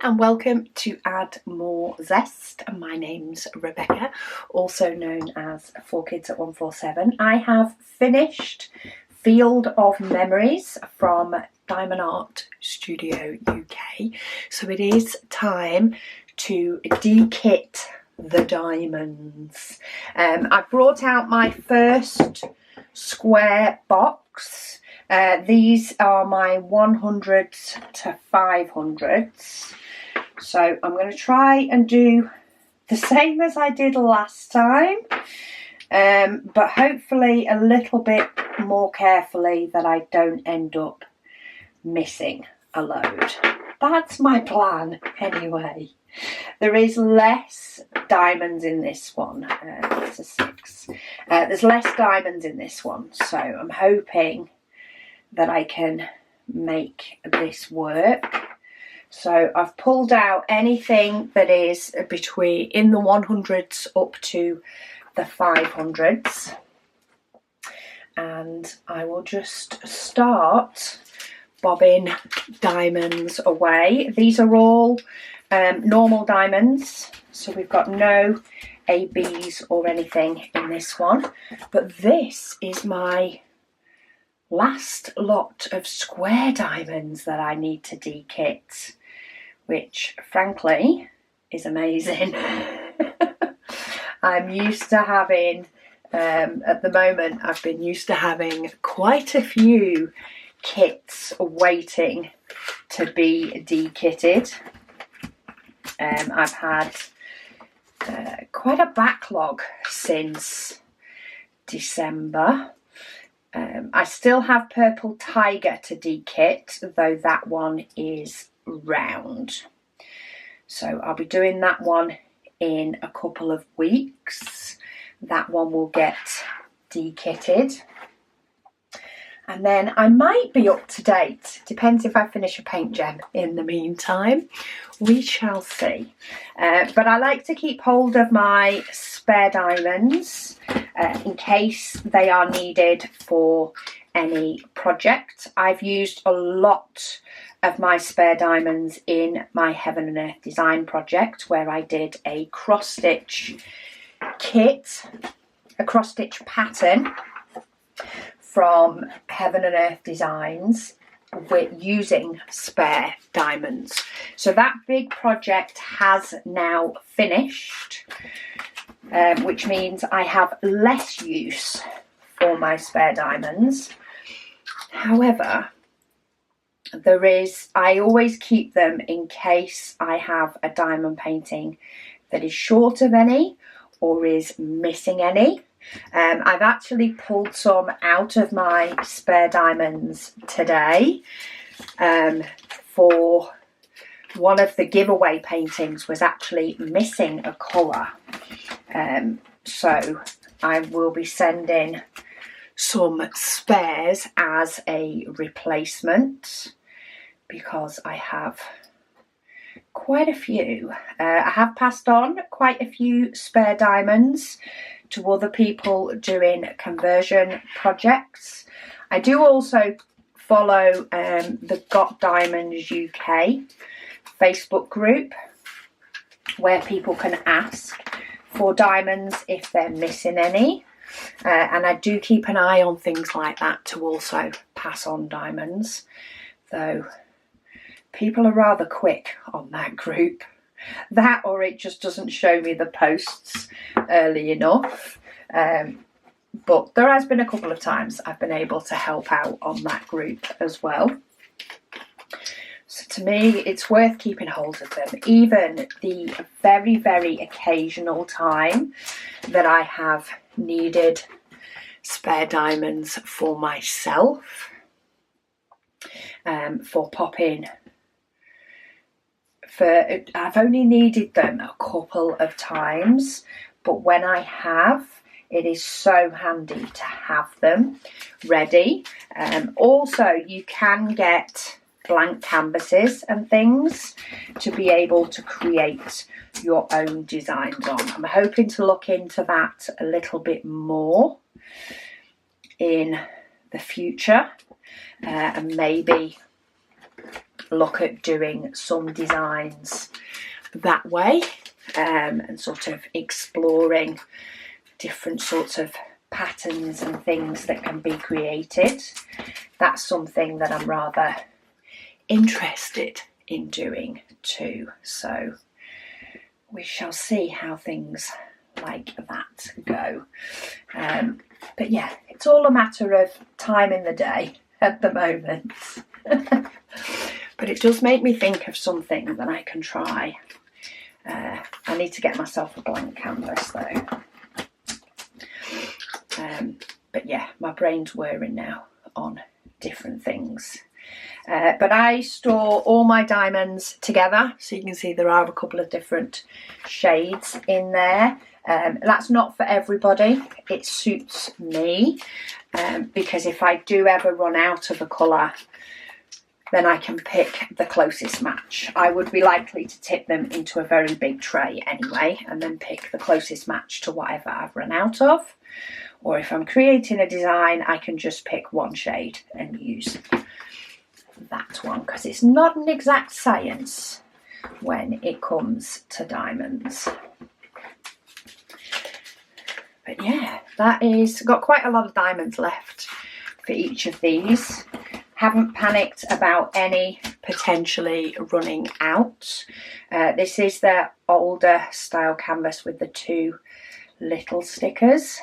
and welcome to Add More Zest. My name's Rebecca, also known as 4Kids at 147. I have finished Field of Memories from Diamond Art Studio UK. So it is time to de-kit the diamonds. I brought out my first square box. These are my 100s to 500s. So I'm going to try and do the same as I did last time, but hopefully a little bit more carefully, that I don't end up missing a load. That's my plan anyway. There is less diamonds in this one. It's a 6. There's less diamonds in this one, so I'm hoping that I can make this work. So I've pulled out anything that is between in the 100s up to the 500s, and I will just start bobbing diamonds away. These are all normal diamonds, so we've got no ABs or anything in this one, but this is my last lot of square diamonds that I need to de-kit, which frankly is amazing. I'm used to having, at the moment, I've been used to having quite a few kits waiting to be de-kitted. I've had quite a backlog since December. I still have Purple Tiger to de-kit, though that one is round. So I'll be doing that one in a couple of weeks. That one will get de-kitted. And then I might be up to date. Depends if I finish a paint gem in the meantime. We shall see. But I like to keep hold of my spare diamonds in case they are needed for any project. I've used a lot of my spare diamonds in my Heaven and Earth design project, where I did a cross-stitch kit, a cross-stitch pattern from Heaven and Earth Designs with using spare diamonds. So that big project has now finished, which means I have less use for my spare diamonds. However, I always keep them in case I have a diamond painting that is short of any or is missing any. I've actually pulled some out of my spare diamonds today. For one of the giveaway paintings was actually missing a colour. So I will be sending some spares as a replacement, because I have quite a few. I have passed on quite a few spare diamonds to other people doing conversion projects. I do also follow the Got Diamonds UK Facebook group, where people can ask for diamonds if they're missing any. And I do keep an eye on things like that to also pass on diamonds, though people are rather quick on that group. That, or it just doesn't show me the posts early enough. But there has been a couple of times I've been able to help out on that group as well. So to me, it's worth keeping hold of them. Even the very, very occasional time that I have needed spare diamonds for myself, for popping. I've only needed them a couple of times, but when I have, it is so handy to have them ready. Also, you can get blank canvases and things to be able to create your own designs on. I'm hoping to look into that a little bit more in the future, and maybe look at doing some designs that way, and sort of exploring different sorts of patterns and things that can be created. That's something that I'm rather interested in doing too, so we shall see how things like that go. But yeah, it's all a matter of time in the day at the moment. But it does make me think of something that I can try. I need to get myself a blank canvas though. But yeah, my brain's whirring now on different things. But I store all my diamonds together, so you can see there are a couple of different shades in there. That's not for everybody, it suits me, because if I do ever run out of a colour, then I can pick the closest match. I would be likely to tip them into a very big tray anyway, and then pick the closest match to whatever I've run out of. Or if I'm creating a design, I can just pick one shade and use that one, because it's not an exact science when it comes to diamonds. But yeah, that is, got quite a lot of diamonds left for each of these. Haven't panicked about any potentially running out. This is the older style canvas with the 2 little stickers.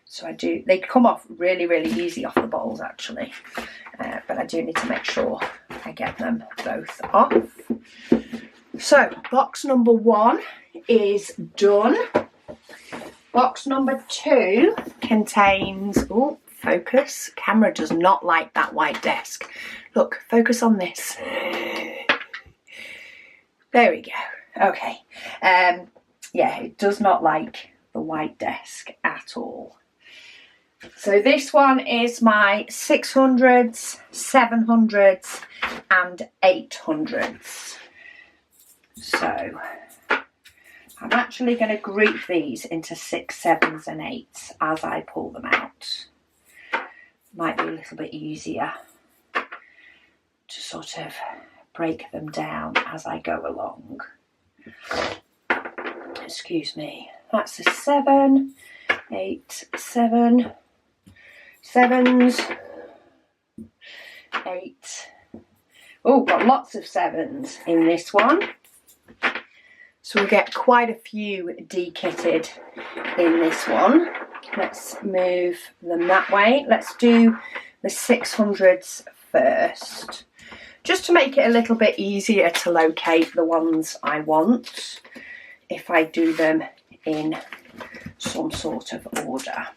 So they come off really, really easy off the bowls actually. But I do need to make sure I get them both off. So box number 1 is done. Box number 2 contains, oh, focus. Camera does not like that white desk. Look, focus on this. There we go. Okay. Yeah, it does not like the white desk at all. So this one is my 600s, 700s and 800s. So I'm actually going to group these into 6s, 7s and 8s as I pull them out. Might be a little bit easier to sort of break them down as I go along. Excuse me. That's a 7, 8, 7, 7s, 8. Oh, got lots of 7s in this one. So we'll get quite a few de-kitted in this one. Let's move them that way. Let's do the 600s first, just to make it a little bit easier to locate the ones I want if I do them in some sort of order.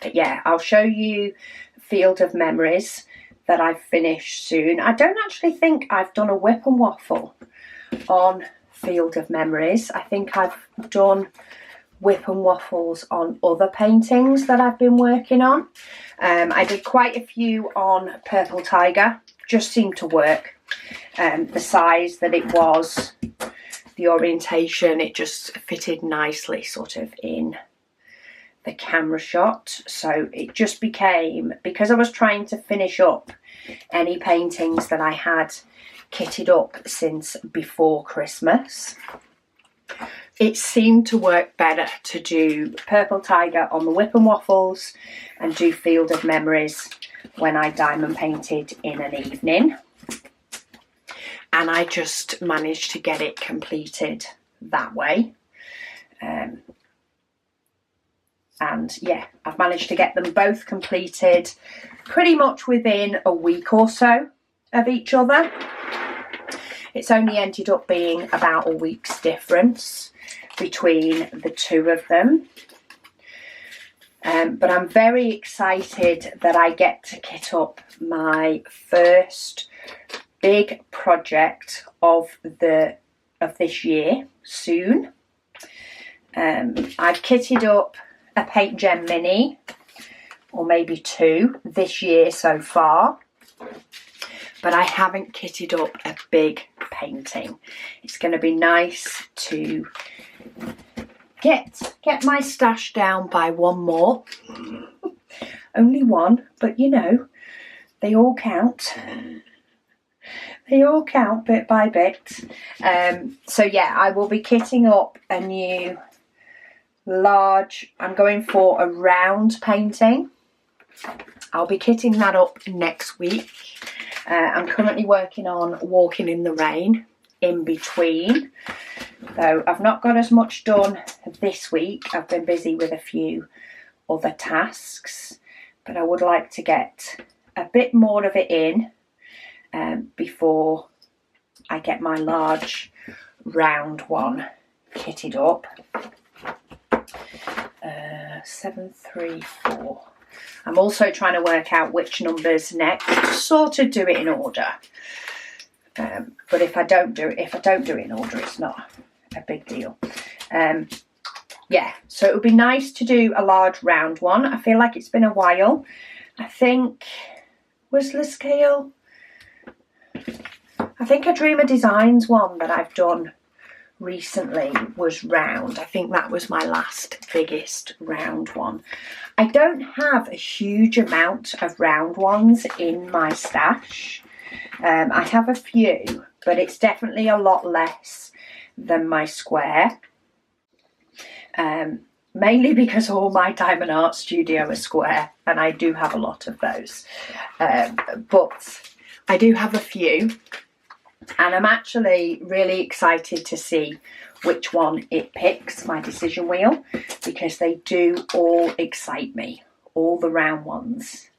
But yeah, I'll show you Field of Memories that I've finished soon. I don't actually think I've done a whip and waffle on Field of Memories. I think I've done whip and waffles on other paintings that I've been working on. I did quite a few on Purple Tiger, just seemed to work. The size that it was, the orientation, it just fitted nicely sort of in the camera shot. So it just became, because I was trying to finish up any paintings that I had kitted up since before Christmas, it seemed to work better to do Purple Tiger on the whip and waffles and do Field of Memories when I diamond painted in an evening. And I just managed to get it completed that way. And yeah, I've managed to get them both completed pretty much within a week or so of each other. It's only ended up being about a week's difference between the two of them. But I'm very excited that I get to kit up my first big project of this year soon. I've kitted up a Paint Gem Mini, or maybe 2 this year so far, but I haven't kitted up a big painting. It's going to be nice to get my stash down by one more. Only one, but you know, they all count. They all count bit by bit. So yeah, I will be kitting up a new large, I'm going for a round painting. I'll be kitting that up next week. I'm currently working on Walking in the Rain in between. Though I've not got as much done this week. I've been busy with a few other tasks. But I would like to get a bit more of it in before I get my large round one kitted up. 734. I'm also trying to work out which numbers next, sort of do it in order. But if I don't do it in order, it's not a big deal. Yeah, so it would be nice to do a large round one. I feel like it's been a while. I think, was the scale? I think a Dreamer Designs one that I've done recently was round. I think that was my last biggest round one. I don't have a huge amount of round ones in my stash. I have a few, but it's definitely a lot less than my square. Mainly because all my Diamond Art Studio are square, and I do have a lot of those. But I do have a few, and I'm actually really excited to see which one it picks, my decision wheel, because they do all excite me. All the round ones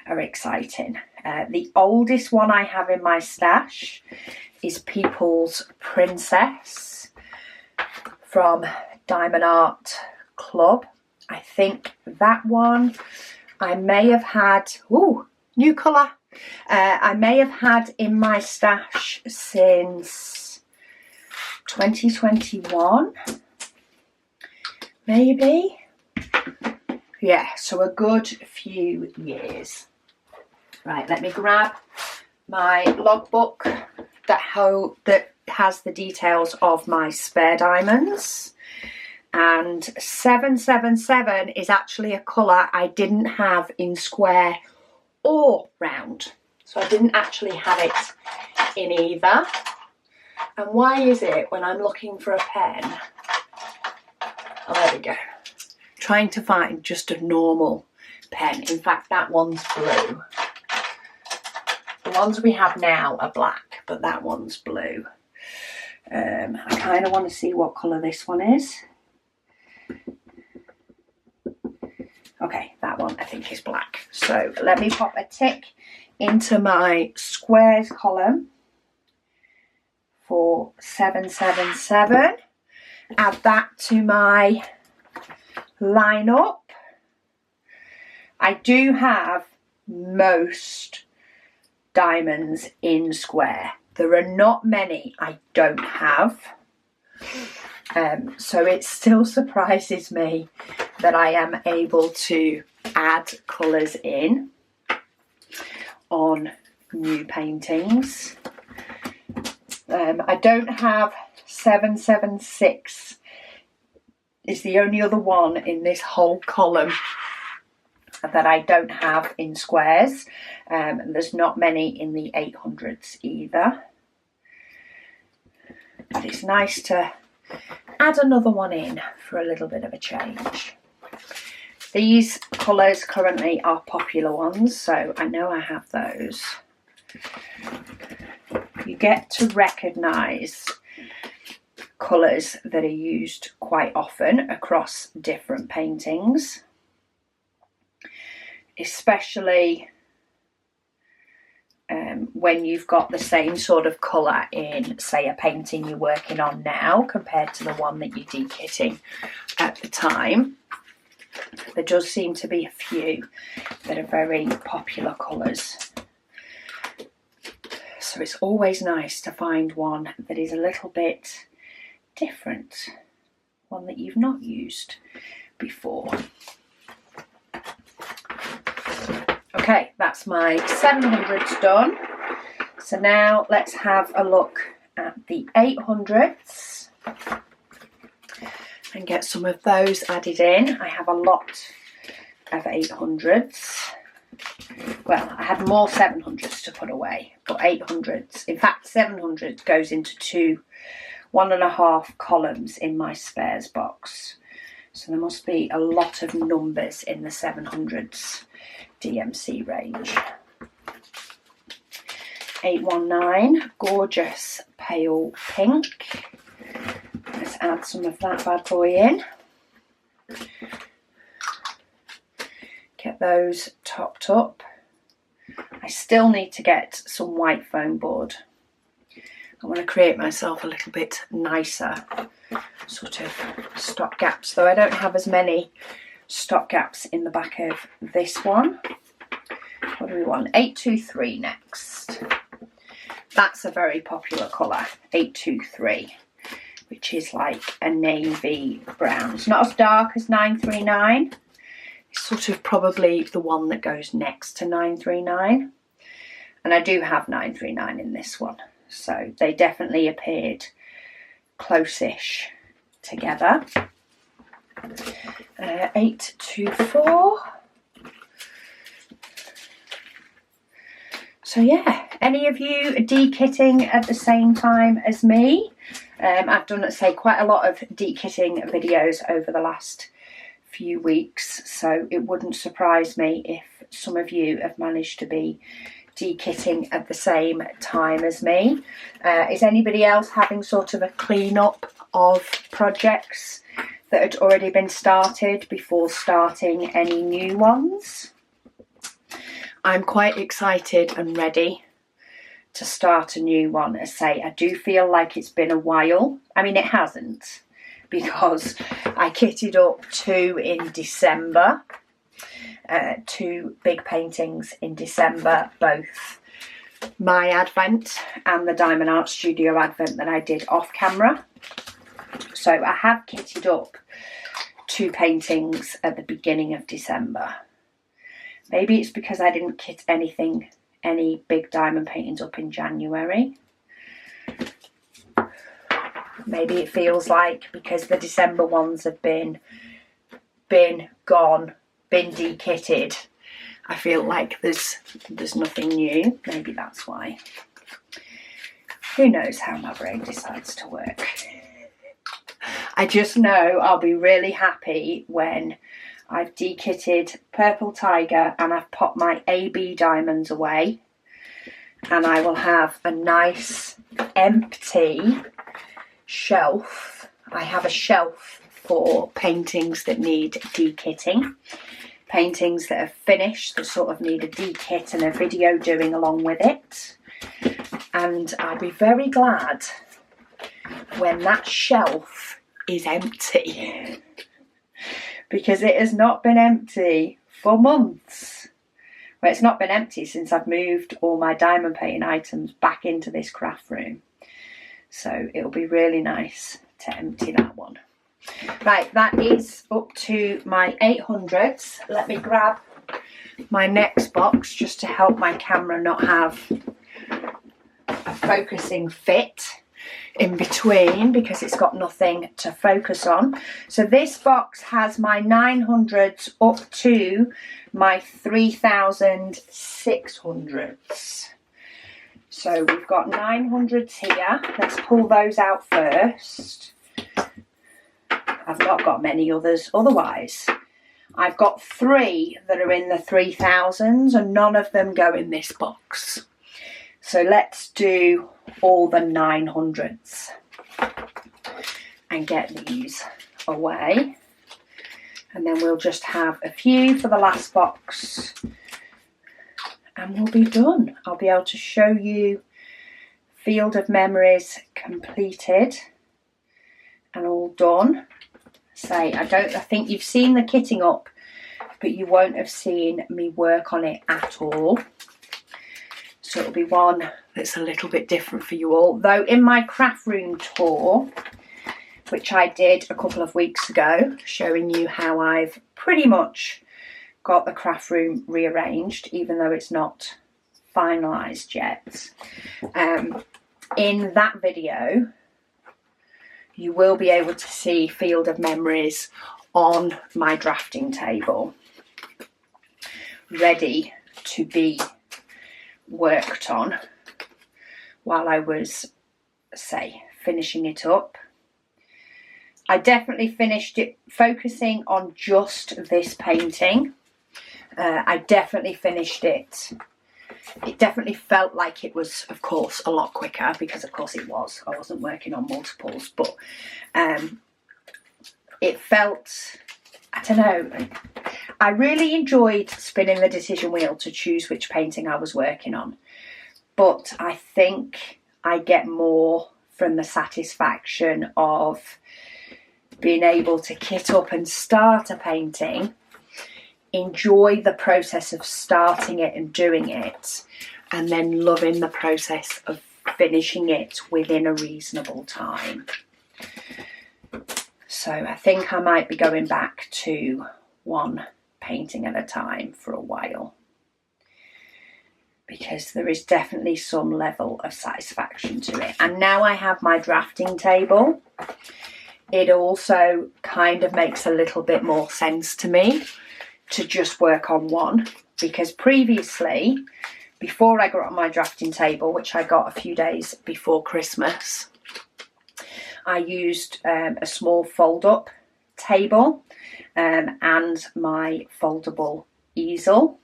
are exciting. The oldest one I have in my stash is People's Princess from Diamond Art Club. I think that one I may have had, ooh, new colour. I may have had in my stash since 2021, maybe. Yeah, so a good few years. Right, let me grab my logbook that has the details of my spare diamonds. And 777 is actually a colour I didn't have in square or round. So I didn't actually have it in either. And why is it when I'm looking for a pen? Oh, there we go. Trying to find just a normal pen. In fact, that one's blue. The ones we have now are black, but that one's blue. I kind of want to see what colour this one is. Okay, that one I think is black. So let me pop a tick into my squares column for 777. Add that to my lineup. I do have most diamonds in square. There are not many I don't have. So it still surprises me that I am able to add colours in on new paintings. I don't have 776. It's the only other one in this whole column that I don't have in squares. There's not many in the 800s either. But it's nice to add another one in for a little bit of a change. These colours currently are popular ones, so I know I have those. You get to recognise colours that are used quite often across different paintings, especially when you've got the same sort of colour in, say, a painting you're working on now compared to the one that you're dekitting at the time. There does seem to be a few that are very popular colours. So it's always nice to find one that is a little bit different, one that you've not used before. Okay, that's my 700s done. So now let's have a look at the 800s and get some of those added in. I have a lot of 800s. well, I had more 700s to put away, but 800s. In fact, 700 goes into 1.5 columns in my spares box. So there must be a lot of numbers in the 700s DMC range. 819, gorgeous pale pink. Let's add some of that bad boy in. Get those topped up. I still need to get some white foam board. I want to create myself a little bit nicer sort of stop gaps, though I don't have as many stop gaps in the back of this one. What do we want? 823 next. That's a very popular colour, 823, which is like a navy brown. It's not as dark as 939. It's sort of probably the one that goes next to 939. And I do have 939 in this one. So they definitely appeared close-ish together. 824. So yeah, any of you de-kitting at the same time as me? I've done, say, quite a lot of de-kitting videos over the last few weeks, so it wouldn't surprise me if some of you have managed to be de-kitting at the same time as me. Is anybody else having sort of a clean-up of projects that had already been started before starting any new ones? I'm quite excited and ready to start a new one. As I say, I do feel like it's been a while. I mean, it hasn't, because I kitted up 2 in December. 2 big paintings in December, both my Advent and the Diamond Art Studio Advent that I did off camera. So I have kitted up 2 paintings at the beginning of December. Maybe it's because I didn't kit any big diamond paintings up in January. Maybe it feels like because the December ones have been gone, been de-kitted, I feel like there's nothing new. Maybe that's why. Who knows how my brain decides to work. I just know I'll be really happy when I've de-kitted Purple Tiger and I've popped my AB diamonds away, and I will have a nice empty shelf. I have a shelf for paintings that need de-kitting, paintings that are finished that sort of need a de-kit and a video doing along with it, and I'll be very glad when that shelf is empty, because it has not been empty for months. Well, it's not been empty since I've moved all my diamond painting items back into this craft room. So it'll be really nice to empty that one. Right, that is up to my 800s. Let me grab my next box just to help my camera not have a focusing fit in between, because it's got nothing to focus on. So this box has my 900s up to my 3600s. So we've got 900s here. Let's pull those out first. I've not got many others otherwise. I've got 3 that are in the 3000s and none of them go in this box. So let's do all the 900s and get these away. And then we'll just have a few for the last box and we'll be done. I'll be able to show you Field of Memories completed and all done. I think you've seen the kitting up, but you won't have seen me work on it at all. So it'll be one that's a little bit different for you all. Though in my craft room tour, which I did a couple of weeks ago, showing you how I've pretty much got the craft room rearranged, even though it's not finalised yet. In that video, you will be able to see Field of Memories on my drafting table, ready to be worked on while I was, say, finishing it up. I definitely finished it focusing on just this painting. I definitely finished it. It definitely felt like it was, of course, a lot quicker, because of course it was. I wasn't working on multiples, but it felt, I don't know, I really enjoyed spinning the decision wheel to choose which painting I was working on. But I think I get more from the satisfaction of being able to kit up and start a painting, enjoy the process of starting it and doing it, and then loving the process of finishing it within a reasonable time. So I think I might be going back to one painting at a time for a while, because there is definitely some level of satisfaction to it. And now I have my drafting table, it also kind of makes a little bit more sense to me to just work on one, because previously, before I got on my drafting table, which I got a few days before Christmas, I used a small fold-up table and my foldable easel,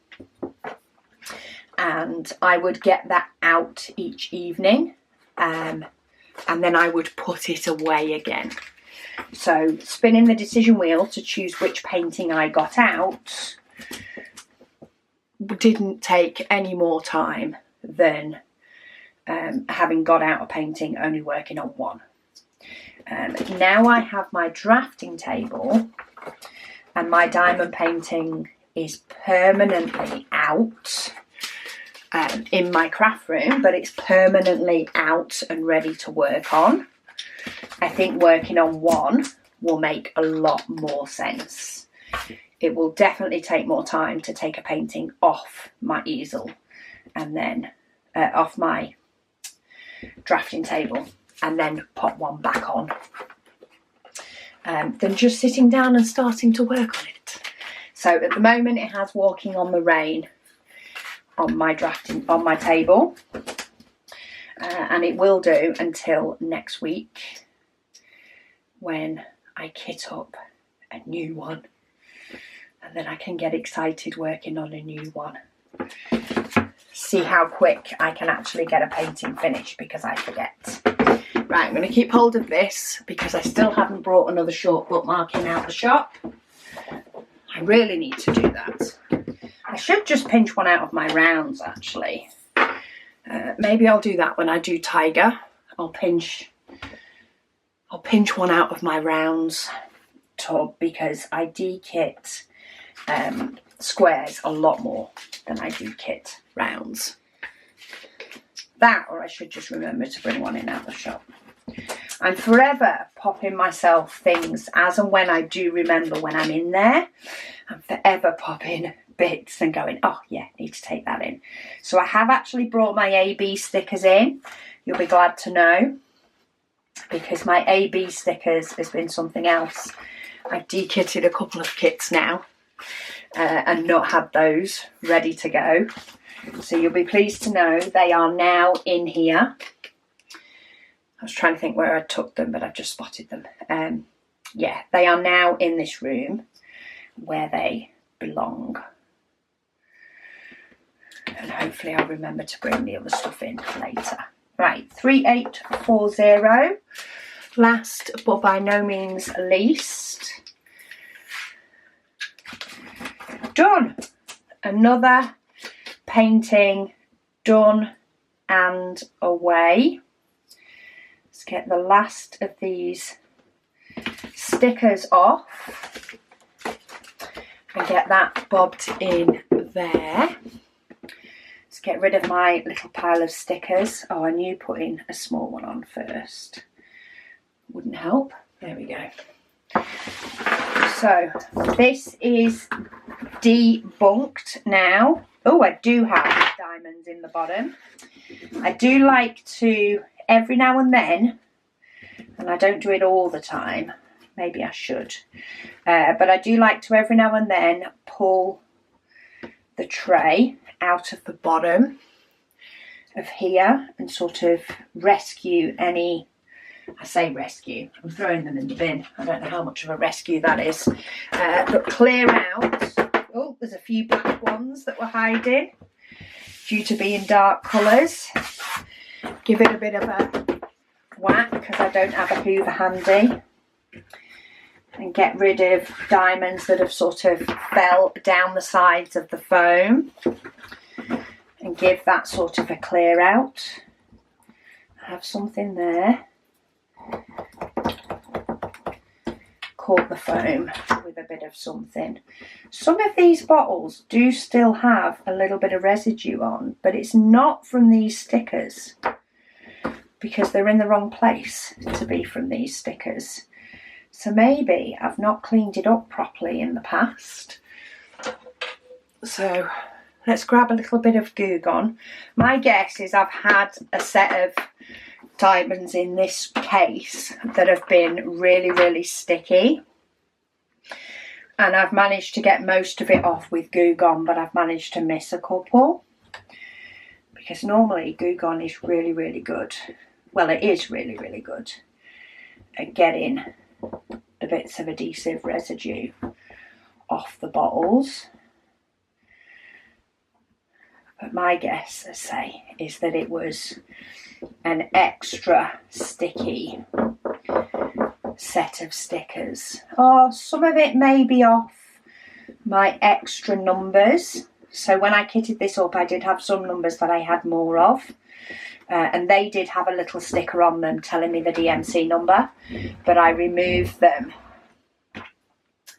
and I would get that out each evening and then I would put it away again. So spinning the decision wheel to choose which painting I got out didn't take any more time than having got out a painting only working on one. Now I have my drafting table and my diamond painting is permanently out in my craft room, but it's permanently out and ready to work on. I think working on one will make a lot more sense. It will definitely take more time to take a painting off my easel and then off my drafting table and then pop one back on than just sitting down and starting to work on it. So at the moment it has Walking on the Rain on my table, and it will do until next week, when I kit up a new one, and then I can get excited working on a new one. See how quick I can actually get a painting finished, because I forget. Right, I'm going to keep hold of this because I still haven't brought another short bookmarking out the shop. I really need to do that. I should just pinch one out of my rounds, actually. Maybe I'll do that when I do Tiger. I'll pinch one out of my rounds tub, because I de-kit squares a lot more than I do kit rounds. That, or I should just remember to bring one in out the shop. I'm forever popping myself things as and when I do remember when I'm in there. I'm forever popping bits and going, oh yeah, need to take that in. So I have actually brought my AB stickers in. You'll be glad to know, because my AB stickers has been something else. I've de-kitted a couple of kits now and not had those ready to go. So you'll be pleased to know they are now in here. I was trying to think where I took them, but I've just spotted them. Yeah, they are now in this room where they belong. And hopefully I'll remember to bring the other stuff in later. Right, 3840. Last but by no means least. Done. Another painting done and away. Let's get the last of these stickers off and get that bobbed in there. Let's get rid of my little pile of stickers. Oh, I knew putting a small one on first wouldn't help. There we go. So this is debunked now. Oh, I do have diamonds in the bottom. I do like to, every now and then, and I don't do it all the time, maybe I should, but I do like to every now and then pull the tray out of the bottom of here and sort of rescue any, I say rescue, I'm throwing them in the bin. I don't know how much of a rescue that is. But clear out. Oh, there's a few black ones that were hiding due to being dark colours. Give it a bit of a whack because I don't have a hoover handy. And get rid of diamonds that have sort of fell down the sides of the foam. And give that sort of a clear out. I have something there. Caught the foam with a bit of something. Some of these bottles do still have a little bit of residue on, but it's not from these stickers because they're in the wrong place to be from these stickers. So maybe I've not cleaned it up properly in the past. So let's grab a little bit of Goo Gone. My guess is I've had a set of diamonds in this case that have been really, really sticky. And I've managed to get most of it off with Goo Gone, but I've managed to miss a couple. Because normally Goo Gone is really, really good. Well, it is really, really good at getting the bits of adhesive residue off the bottles. But my guess, I say, is that it was an extra sticky set of stickers. Oh, some of it may be off my extra numbers. So when I kitted this up, I did have some numbers that I had more of. And they did have a little sticker on them telling me the DMC number. But I removed them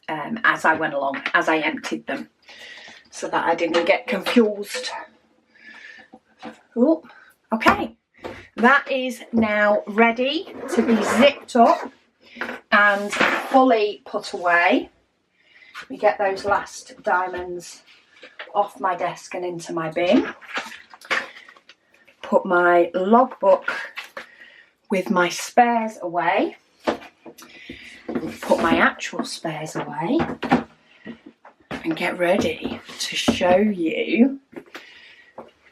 as I went along, as I emptied them, so that I didn't get confused. Oh, okay. That is now ready to be zipped up and fully put away. We get those last diamonds off my desk and into my bin. Put my logbook with my spares away. Put my actual spares away. And get ready to show you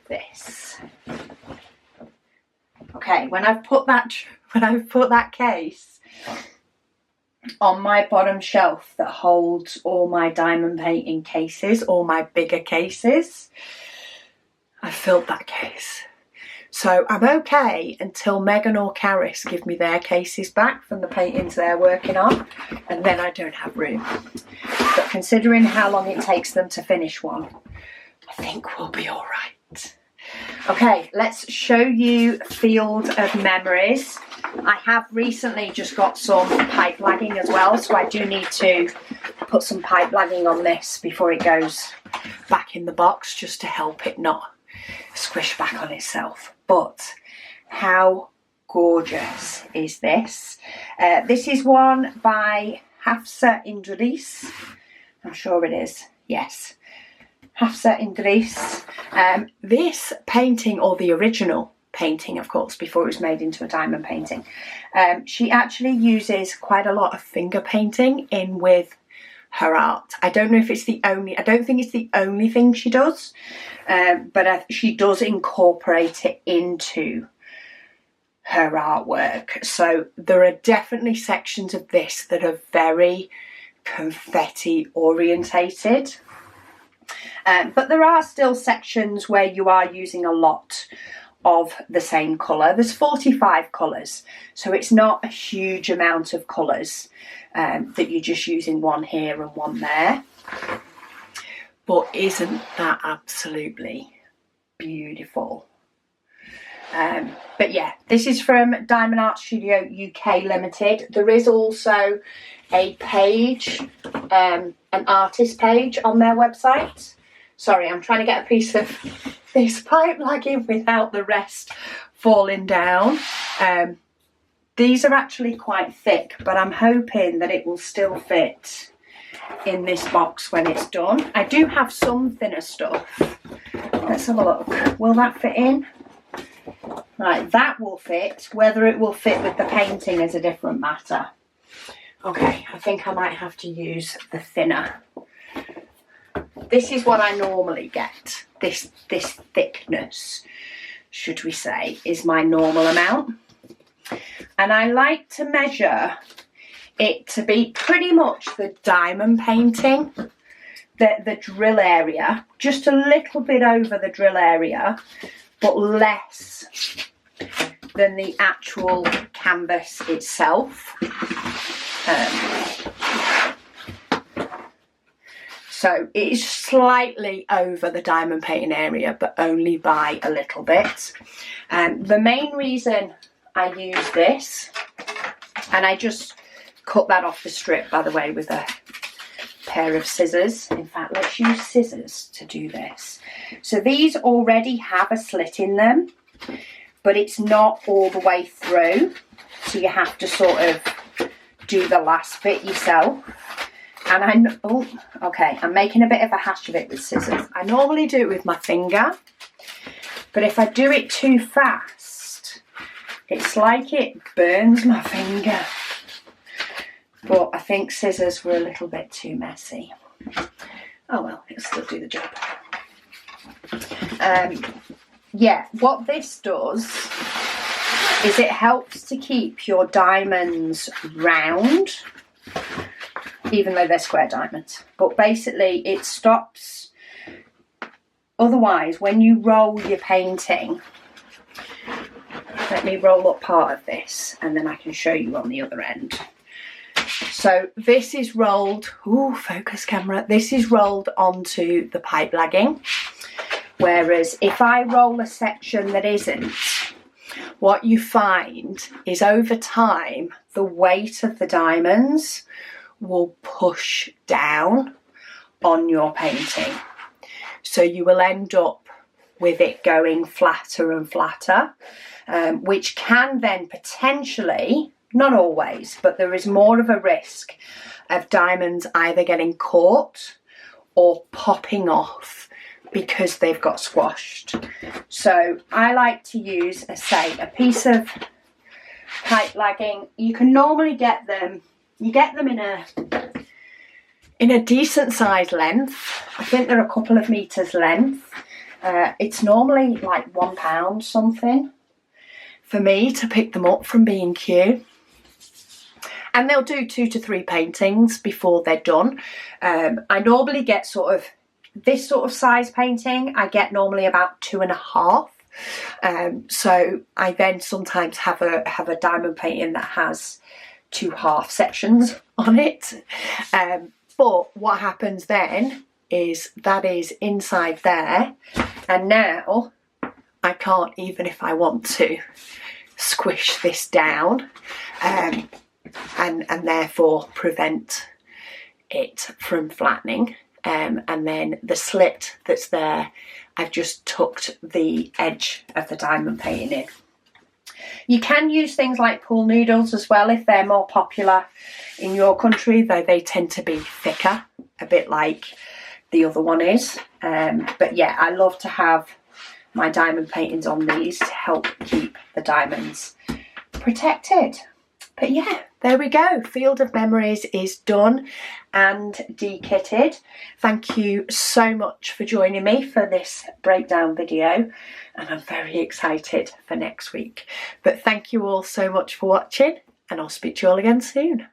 this. Okay, when I've put that case on my bottom shelf that holds all my diamond painting cases, all my bigger cases, I've filled that case. So I'm okay until Megan or Caris give me their cases back from the paintings they're working on, and then I don't have room. But considering how long it takes them to finish one, I think we'll be all right. Okay, let's show you Field of Memories. I have recently just got some pipe lagging as well, so I do need to put some pipe lagging on this before it goes back in the box, just to help it not squish back on itself. But how gorgeous is this? This is one by Hafsa Indris. I'm sure it is, yes. Hafsa Indris. This painting, or the original painting, of course, before it was made into a diamond painting, she actually uses quite a lot of finger painting in with her art. I don't know if it's the only, I don't think it's the only thing she does, but she does incorporate it into her artwork. So there are definitely sections of this that are very confetti orientated. But there are still sections where you are using a lot of the same colour. There's 45 colours, so it's not a huge amount of colours that you're just using one here and one there. But isn't that absolutely beautiful? But yeah, this is from Diamond Art Studio UK Limited. There is also a page, an artist page on their website. Sorry, I'm trying to get a piece of this pipe lagging without the rest falling down. These are actually quite thick, but I'm hoping that it will still fit in this box when it's done. I do have some thinner stuff. Let's have a look. Will that fit in? Right, that will fit. Whether it will fit with the painting is a different matter. Okay, I think I might have to use the thinner. This is what I normally get this thickness, should we say, is my normal amount. And I like to measure it to be pretty much the diamond painting, the drill area, just a little bit over the drill area, but less than the actual canvas itself. So it's slightly over the diamond painting area, but only by a little bit. The main reason I use this, and I just cut that off the strip, by the way, with a pair of scissors. In fact, let's use scissors to do this. So these already have a slit in them, but it's not all the way through. So you have to sort of do the last bit yourself. And I'm making a bit of a hash of it with scissors. I normally do it with my finger, but if I do it too fast, it's like it burns my finger. But I think scissors were a little bit too messy. Oh well, it'll still do the job. Yeah, what this does is it helps to keep your diamonds round, even though they're square diamonds. But basically it stops, otherwise when you roll your painting, let me roll up part of this and then I can show you on the other end. So this is rolled, focus camera, this is rolled onto the pipe lagging. Whereas if I roll a section that isn't, what you find is over time, the weight of the diamonds will push down on your painting. So you will end up with it going flatter and flatter, which can then potentially, not always, but there is more of a risk of diamonds either getting caught or popping off because they've got squashed. So I like to use, a piece of pipe lagging. You can normally get them, you get them in a decent size length. I think they're a couple of meters length. It's normally like £1 something for me to pick them up from B&Q. And they'll do 2 to 3 paintings before they're done. I normally get this sort of size painting, I get normally about 2.5. So I then sometimes have a diamond painting that has 2 half sections on it. But what happens then is that is inside there, and now I can't, even if I want to, squish this down. And therefore prevent it from flattening. And then the slit that's there, I've just tucked the edge of the diamond painting in. You can use things like pool noodles as well if they're more popular in your country, though they tend to be thicker, a bit like the other one is. But yeah, I love to have my diamond paintings on these to help keep the diamonds protected. But yeah, there we go. Field of Memories is done and dekitted. Thank you so much for joining me for this breakdown video, and I'm very excited for next week. But thank you all so much for watching, and I'll speak to you all again soon.